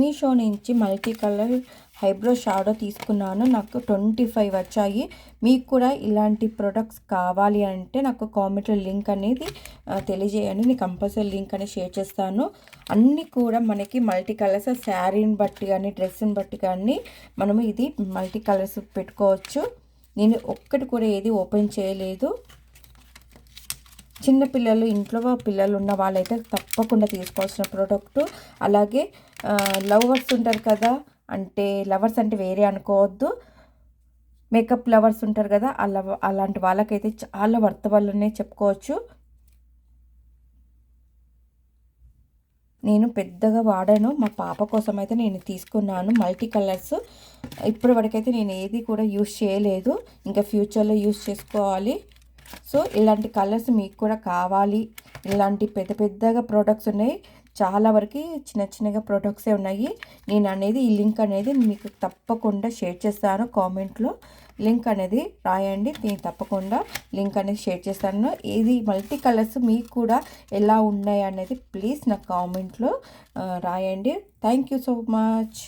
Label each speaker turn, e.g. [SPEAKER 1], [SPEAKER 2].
[SPEAKER 1] మీషో నుంచి multi colour eyebrow shadow తీసుకున్నాను. నాకు 25 వచ్చాయి. మీకు కూడా ఇలాంటి ప్రొడక్ట్స్ కావాలి అంటే నాకు కామెంట్లో లింక్ అనేది తెలియజేయండి. నేను కంపల్సరీ లింక్ అనేది షేర్ చేస్తాను. అన్నీ కూడా మనకి మల్టీ కలర్స్, శారీని బట్టి కానీ డ్రెస్ని బట్టి కానీ మనము ఇది మల్టీ కలర్స్ పెట్టుకోవచ్చు. నేను ఒక్కటి కూడా ఏది ఓపెన్ చేయలేదు. చిన్న పిల్లలు, ఇంట్లో పిల్లలు ఉన్న వాళ్ళైతే తప్పకుండా తీసుకోవాల్సిన ప్రోడక్ట్. అలాగే లవర్స్ ఉంటారు కదా, అంటే లవర్స్ అంటే వేరే అనుకోవద్దు, మేకప్ లవర్స్ ఉంటారు కదా, అలాంటి వాళ్ళకైతే చాలా వర్తబుల్నే చెప్పుకోవచ్చు. నేను పెద్దగా వాడాను, మా పాప కోసం అయితే నేను తీసుకున్నాను మల్టీ కలర్స్. ఇప్పటి వరకైతే నేను ఏది కూడా యూస్ చేయలేదు, ఇంకా ఫ్యూచర్లో యూస్ చేసుకోవాలి. సో ఇలాంటి కలర్స్ మీకు కూడా కావాలి. ఇలాంటి పెద్దగా ప్రోడక్ట్స్ ఉన్నాయి, చాలా వరకు చిన్నగా ప్రోడక్ట్సే ఉన్నాయి. నేను అనేది ఈ లింక్ అనేది మీకు తప్పకుండా షేర్ చేస్తాను. కామెంట్లో లింక్ అనేది రాయండి, నేను తప్పకుండా లింక్ అనేది షేర్ చేస్తాను. ఏది మల్టీ కలర్స్ మీకు కూడా ఎలా ఉన్నాయి అనేది ప్లీజ్ నాకు కామెంట్లో రాయండి. Thank you so much.